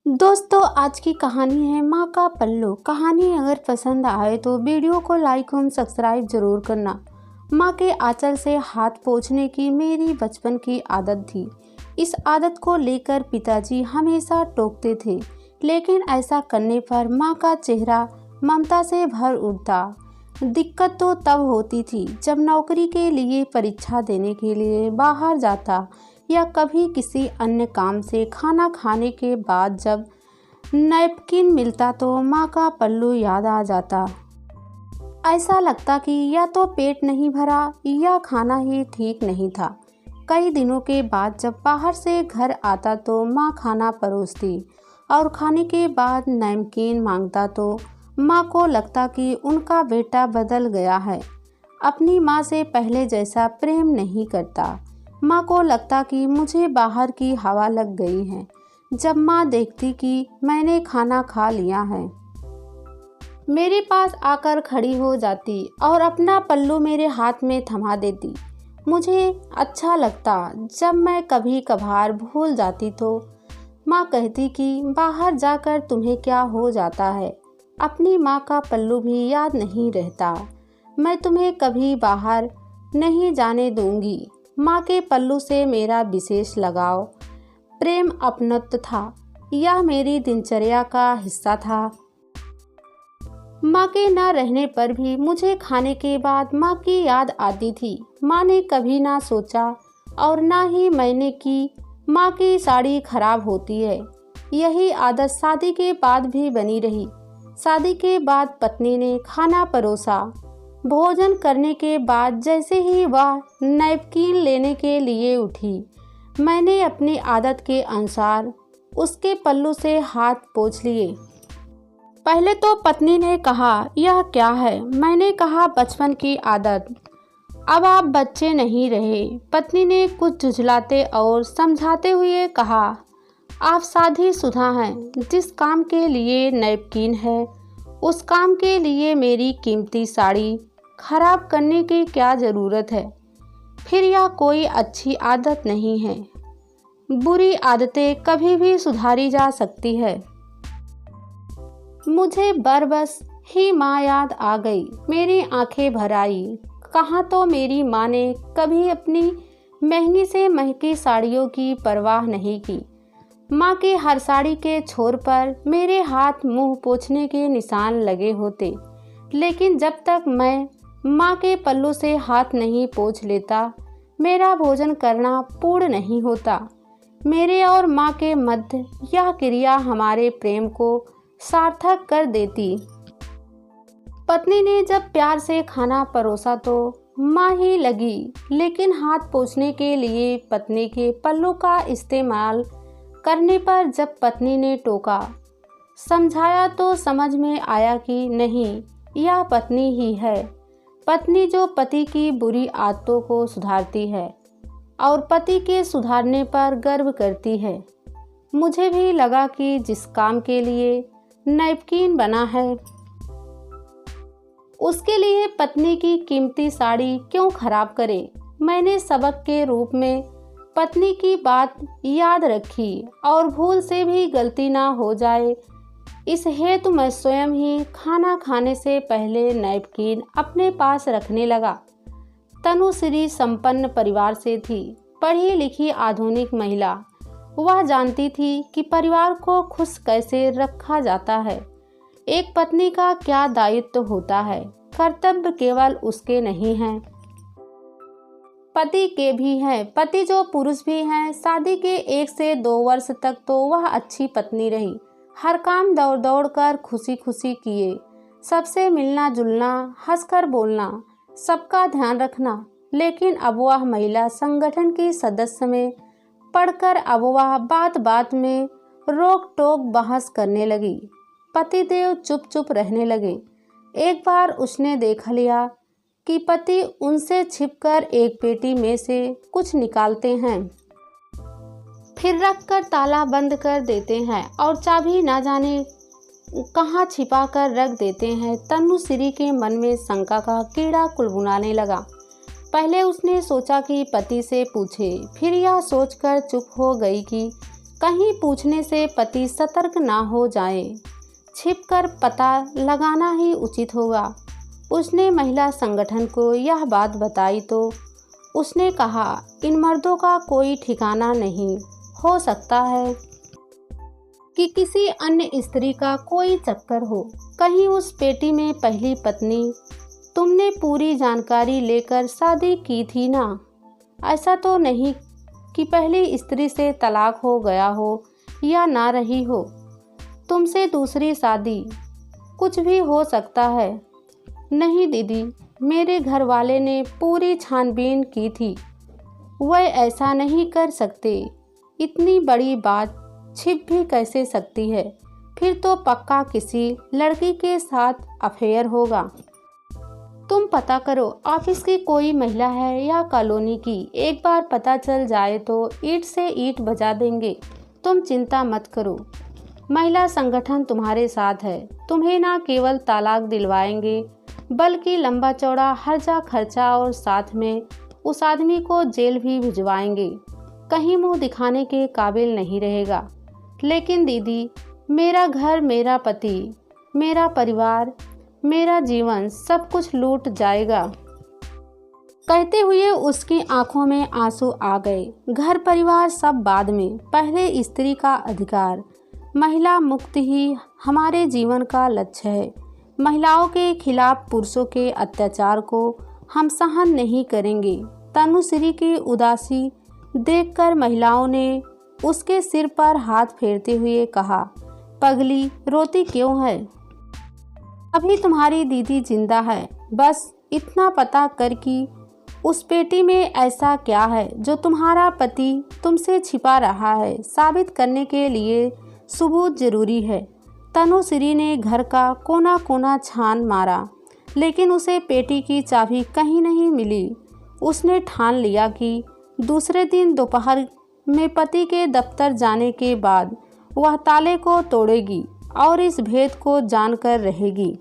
दोस्तों, आज की कहानी है माँ का पल्लू। कहानी अगर पसंद आए तो वीडियो को लाइक और सब्सक्राइब जरूर करना। माँ के आंचल से हाथ पोंछने की मेरी बचपन की आदत थी। इस आदत को लेकर पिताजी हमेशा टोकते थे, लेकिन ऐसा करने पर माँ का चेहरा ममता से भर उठता। दिक्कत तो तब होती थी जब नौकरी के लिए परीक्षा देने के लिए बाहर जाता या कभी किसी अन्य काम से खाना खाने के बाद जब नैपकिन मिलता तो माँ का पल्लू याद आ जाता। ऐसा लगता कि या तो पेट नहीं भरा या खाना ही ठीक नहीं था। कई दिनों के बाद जब बाहर से घर आता तो माँ खाना परोसती और खाने के बाद नैपकिन मांगता तो माँ को लगता कि उनका बेटा बदल गया है, अपनी माँ से पहले जैसा प्रेम नहीं करता। माँ को लगता कि मुझे बाहर की हवा लग गई है। जब माँ देखती कि मैंने खाना खा लिया है, मेरे पास आकर खड़ी हो जाती और अपना पल्लू मेरे हाथ में थमा देती। मुझे अच्छा लगता। जब मैं कभी कभार भूल जाती तो माँ कहती कि बाहर जाकर तुम्हें क्या हो जाता है, अपनी माँ का पल्लू भी याद नहीं रहता। मैं तुम्हें कभी बाहर नहीं जाने दूंगी। माँ के पल्लू से मेरा विशेष लगाव, प्रेम, अपनत्व था। यह मेरी दिनचर्या का हिस्सा था। माँ के न रहने पर भी मुझे खाने के बाद माँ की याद आती थी। माँ ने कभी ना सोचा और ना ही मैंने कि माँ की साड़ी खराब होती है। यही आदत शादी के बाद भी बनी रही। शादी के बाद पत्नी ने खाना परोसा। भोजन करने के बाद जैसे ही वह नैपकिन लेने के लिए उठी, मैंने अपनी आदत के अनुसार उसके पल्लू से हाथ पोंछ लिए। पहले तो पत्नी ने कहा, यह क्या है? मैंने कहा, बचपन की आदत। अब आप बच्चे नहीं रहे। पत्नी ने कुछ झुझलाते और समझाते हुए कहा, आप शादीशुदा हैं। जिस काम के लिए नैपकिन है उस काम के लिए मेरी कीमती साड़ी खराब करने की क्या ज़रूरत है? फिर यह कोई अच्छी आदत नहीं है। बुरी आदतें कभी भी सुधारी जा सकती है। मुझे बरबस ही माँ याद आ गई। मेरी आंखें भर आई। कहाँ तो मेरी माँ ने कभी अपनी महंगी से महंगी साड़ियों की परवाह नहीं की। माँ की हर साड़ी के छोर पर मेरे हाथ मुंह पोंछने के निशान लगे होते, लेकिन जब तक मैं माँ के पल्लू से हाथ नहीं पोंछ लेता, मेरा भोजन करना पूर्ण नहीं होता। मेरे और माँ के मध्य यह क्रिया हमारे प्रेम को सार्थक कर देती। पत्नी ने जब प्यार से खाना परोसा तो माँ ही लगी, लेकिन हाथ पोंछने के लिए पत्नी के पल्लू का इस्तेमाल करने पर जब पत्नी ने टोका, समझाया तो समझ में आया कि नहीं, यह पत्नी ही है। पत्नी जो पति की बुरी आदतों को सुधारती है और पति के सुधारने पर गर्व करती है। मुझे भी लगा कि जिस काम के लिए नैपकिन बना है उसके लिए पत्नी की कीमती साड़ी क्यों खराब करे। मैंने सबक के रूप में पत्नी की बात याद रखी और भूल से भी गलती ना हो जाए, इस हेतु मैं स्वयं ही खाना खाने से पहले नैपकिन अपने पास रखने लगा। तनुश्री संपन्न परिवार से थी, पढ़ी लिखी आधुनिक महिला। वह जानती थी कि परिवार को खुश कैसे रखा जाता है। एक पत्नी का क्या दायित्व होता है। कर्तव्य केवल उसके नहीं हैं, पति के भी हैं। पति जो पुरुष भी हैं। शादी के 1 से 2 वर्ष तक तो वह अच्छी पत्नी रही। हर काम दौड़ दौड़ कर खुशी खुशी किए, सबसे मिलना जुलना, हंसकर बोलना, सबका ध्यान रखना। लेकिन अब वह महिला संगठन की सदस्य में पढ़कर अब वह बात बात में रोक टोक बहस करने लगी। पतिदेव चुप चुप रहने लगे। एक बार उसने देख लिया कि पति उनसे छिपकर एक पेटी में से कुछ निकालते हैं, फिर रखकर ताला बंद कर देते हैं और चाबी ना जाने कहाँ छिपा कर रख देते हैं। तनुश्री के मन में शंका का कीड़ा कुलबुलाने लगा। पहले उसने सोचा कि पति से पूछे, फिर यह सोचकर चुप हो गई कि कहीं पूछने से पति सतर्क ना हो जाए, छिपकर पता लगाना ही उचित होगा। उसने महिला संगठन को यह बात बताई तो उसने कहा, इन मर्दों का कोई ठिकाना नहीं, हो सकता है कि किसी अन्य स्त्री का कोई चक्कर हो। कहीं उस पेटी में पहली पत्नी तुमने पूरी जानकारी लेकर शादी की थी ना? ऐसा तो नहीं कि पहली स्त्री से तलाक हो गया हो या ना रही हो, तुमसे दूसरी शादी, कुछ भी हो सकता है। नहीं दीदी, मेरे घर वाले ने पूरी छानबीन की थी, वह ऐसा नहीं कर सकते। इतनी बड़ी बात छिप भी कैसे सकती है? फिर तो पक्का किसी लड़की के साथ अफेयर होगा। तुम पता करो, ऑफिस की कोई महिला है या कॉलोनी की, एक बार पता चल जाए तो ईंट से ईंट बजा देंगे। तुम चिंता मत करो, महिला संगठन तुम्हारे साथ है। तुम्हें ना केवल तलाक दिलवाएंगे बल्कि लंबा चौड़ा हर्जा खर्चा और साथ में उस आदमी को जेल भी भिजवाएंगे। कहीं मुंह दिखाने के काबिल नहीं रहेगा। लेकिन दीदी, मेरा घर, मेरा पति, मेरा परिवार, मेरा जीवन, सब कुछ लूट जाएगा। कहते हुए उसकी आंखों में आंसू आ गए। घर परिवार सब बाद में, पहले स्त्री का अधिकार, महिला मुक्ति ही हमारे जीवन का लक्ष्य है। महिलाओं के खिलाफ पुरुषों के अत्याचार को हम सहन नहीं करेंगे। तनुश्री की उदासी देखकर महिलाओं ने उसके सिर पर हाथ फेरते हुए कहा, पगली, रोती क्यों है? अभी तुम्हारी दीदी जिंदा है। बस इतना पता कर कि उस पेटी में ऐसा क्या है जो तुम्हारा पति तुमसे छिपा रहा है। साबित करने के लिए सबूत जरूरी है। तनुश्री ने घर का कोना कोना छान मारा, लेकिन उसे पेटी की चाबी कहीं नहीं मिली। उसने ठान लिया कि दूसरे दिन दोपहर में पति के दफ्तर जाने के बाद वह ताले को तोड़ेगी और इस भेद को जानकर रहेगी।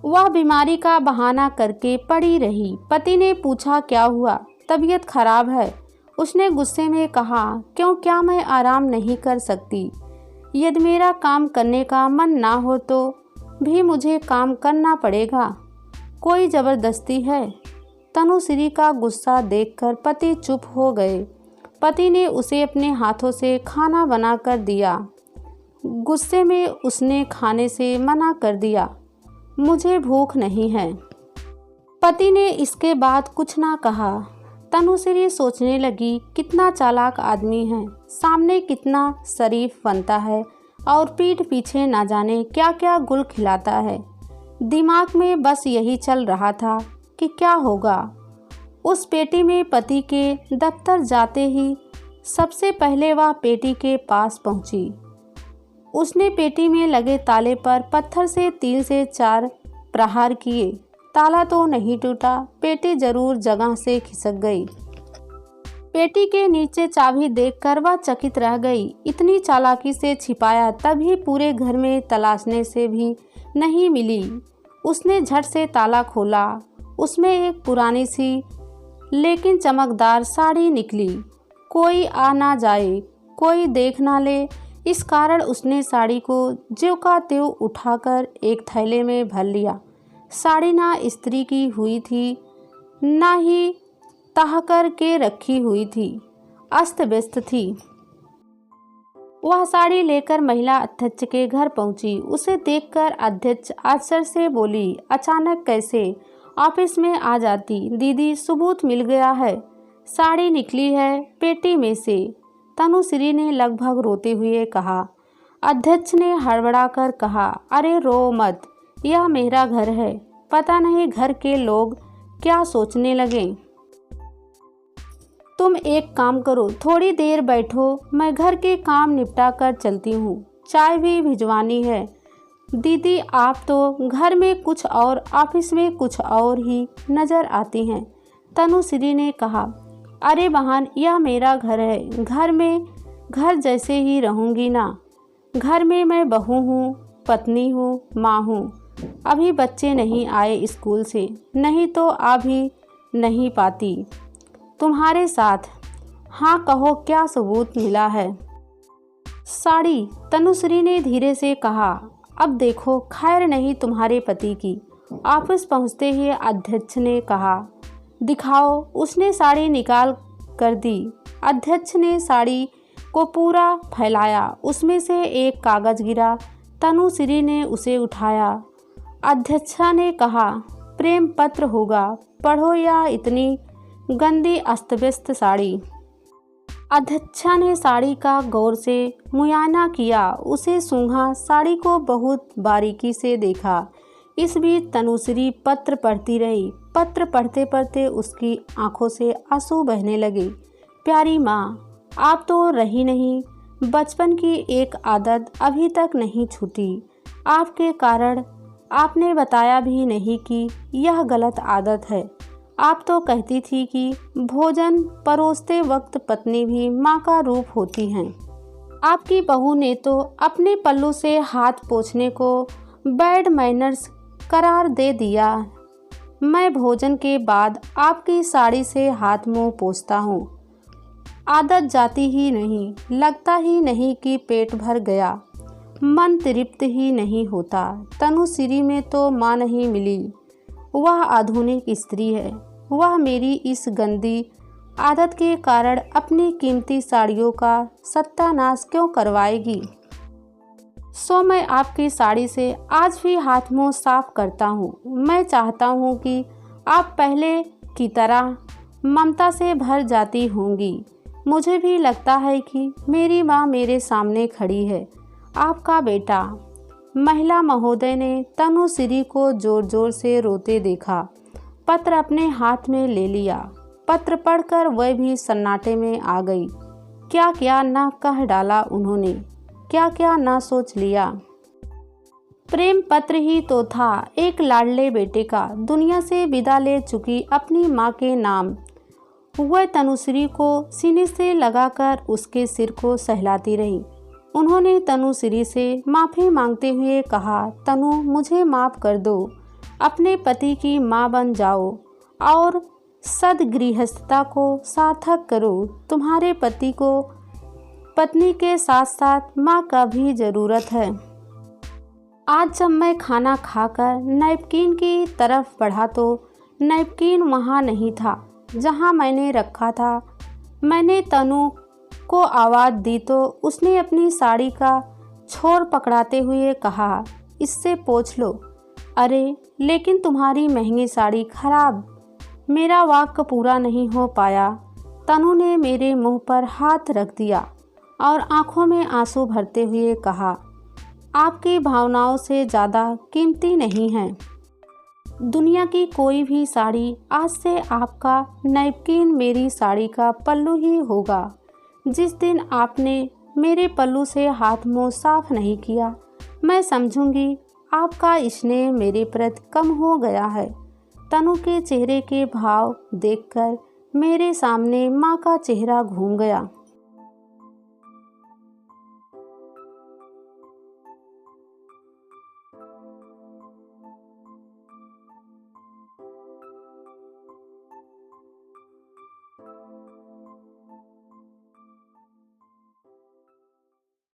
वह बीमारी का बहाना करके पड़ी रही। पति ने पूछा, क्या हुआ? तबीयत खराब है। उसने गुस्से में कहा, क्यों, क्या मैं आराम नहीं कर सकती? यदि मेरा काम करने का मन ना हो तो भी मुझे काम करना पड़ेगा। कोई ज़बरदस्ती है? तनुश्री का गुस्सा देखकर पति चुप हो गए। पति ने उसे अपने हाथों से खाना बनाकर दिया। गुस्से में उसने खाने से मना कर दिया, मुझे भूख नहीं है। पति ने इसके बाद कुछ ना कहा। तनुश्री सोचने लगी, कितना चालाक आदमी है, सामने कितना शरीफ बनता है और पीठ पीछे ना जाने क्या क्या गुल खिलाता है। दिमाग में बस यही चल रहा था कि क्या होगा। उस पेटी में पति के दफ्तर जाते ही सबसे पहले वह पेटी के पास पहुंची। उसने पेटी में लगे ताले पर पत्थर से 3 से 4 प्रहार किए। ताला तो नहीं टूटा, पेटी जरूर जगह से खिसक गई। पेटी के नीचे चाबी देखकर वह चकित रह गई। इतनी चालाकी से छिपाया, तभी पूरे घर में तलाशने से भी नहीं मिली। उसने झट से ताला खोला। उसमें एक पुरानी सी लेकिन चमकदार साड़ी निकली। कोई आ ना जाए, कोई देख ना ले, इस कारण उसने साड़ी को ज्यों का त्यों उठाकर एक थैले में भर लिया। साड़ी ना इस्त्री की हुई थी, ना ही तह कर के रखी हुई थी, अस्त व्यस्त थी। वह साड़ी लेकर महिला अध्यक्ष के घर पहुंची। उसे देखकर अध्यक्ष आश्चर्य से बोली, अचानक कैसे? ऑफिस में आ जाती। दीदी, सबूत मिल गया है, साड़ी निकली है पेटी में से, तनुश्री ने लगभग रोते हुए कहा। अध्यक्ष ने हड़बड़ाकर कहा, अरे रो मत, यह मेरा घर है, पता नहीं घर के लोग क्या सोचने लगे। तुम एक काम करो, थोड़ी देर बैठो, मैं घर के काम निपटा कर चलती हूँ, चाय भी भिजवानी है। दीदी, आप तो घर में कुछ और ऑफिस में कुछ और ही नज़र आती हैं। तनुश्री ने कहा, अरे बहन, यह मेरा घर है, घर में घर जैसे ही रहूँगी ना। घर में मैं बहू हूँ, पत्नी हूँ, माँ हूँ। अभी बच्चे नहीं आए स्कूल से, नहीं तो आ भी नहीं पाती तुम्हारे साथ। हाँ कहो, क्या सबूत मिला है? साड़ी, तनुश्री ने धीरे से कहा। अब देखो, खैर नहीं तुम्हारे पति की। ऑफिस पहुंचते ही अध्यक्ष ने कहा, दिखाओ। उसने साड़ी निकाल कर दी। अध्यक्ष ने साड़ी को पूरा फैलाया। उसमें से एक कागज गिरा। तनुश्री ने उसे उठाया। अध्यक्षा ने कहा, प्रेम पत्र होगा, पढ़ो। या इतनी गंदी अस्त-व्यस्त साड़ी। अध्यक्षा ने साड़ी का गौर से मुआयना किया, उसे सूंघा, साड़ी को बहुत बारीकी से देखा। इस बीच तनुश्री पत्र पढ़ती रही। पत्र पढ़ते पढ़ते उसकी आंखों से आंसू बहने लगे। प्यारी माँ, आप तो रही नहीं। बचपन की एक आदत अभी तक नहीं छूटी। आपके कारण आपने बताया भी नहीं कि यह गलत आदत है। आप तो कहती थी कि भोजन परोसते वक्त पत्नी भी माँ का रूप होती हैं। आपकी बहू ने तो अपने पल्लू से हाथ पोंछने को बैड मैनर्स करार दे दिया। मैं भोजन के बाद आपकी साड़ी से हाथ मुंह पोंछता हूँ। आदत जाती ही नहीं, लगता ही नहीं कि पेट भर गया, मन तृप्त ही नहीं होता। तनुश्री में तो माँ नहीं मिली। वह आधुनिक स्त्री है। वह मेरी इस गंदी आदत के कारण अपनी कीमती साड़ियों का सत्यानाश क्यों करवाएगी? सो मैं आपकी साड़ी से आज भी हाथ मुंह साफ करता हूँ। मैं चाहता हूँ कि आप पहले की तरह ममता से भर जाती होंगी। मुझे भी लगता है कि मेरी माँ मेरे सामने खड़ी है। आपका बेटा। महिला महोदय ने तनुश्री को जोर जोर से रोते देखा। पत्र अपने हाथ में ले लिया। पत्र पढ़कर वह भी सन्नाटे में आ गई। क्या क्या न कह डाला उन्होंने, क्या क्या न सोच लिया। प्रेम पत्र ही तो था, एक लाडले बेटे का, दुनिया से विदा ले चुकी अपनी माँ के नाम। वह तनुश्री को सीने से लगाकर उसके सिर को सहलाती रही। उन्होंने तनुश्री से माफ़ी मांगते हुए कहा, तनु, मुझे माफ़ कर दो। अपने पति की माँ बन जाओ और सद्गृहस्थता को सार्थक करो। तुम्हारे पति को पत्नी के साथ साथ माँ का भी ज़रूरत है। आज जब मैं खाना खाकर नैपकिन की तरफ बढ़ा तो नैपकिन वहाँ नहीं था जहाँ मैंने रखा था। मैंने तनु को आवाज़ दी तो उसने अपनी साड़ी का छोर पकड़ाते हुए कहा, इससे पोंछ लो। अरे लेकिन तुम्हारी महंगी साड़ी खराब। मेरा वाक्य पूरा नहीं हो पाया। तनु ने मेरे मुंह पर हाथ रख दिया और आंखों में आंसू भरते हुए कहा, आपकी भावनाओं से ज़्यादा कीमती नहीं है दुनिया की कोई भी साड़ी। आज से आपका नैपकिन मेरी साड़ी का पल्लू ही होगा। जिस दिन आपने मेरे पल्लू से हाथ मुंह साफ नहीं किया, मैं समझूंगी आपका स्नेह मेरे प्रति कम हो गया है। तनु के चेहरे के भाव देखकर मेरे सामने माँ का चेहरा घूम गया।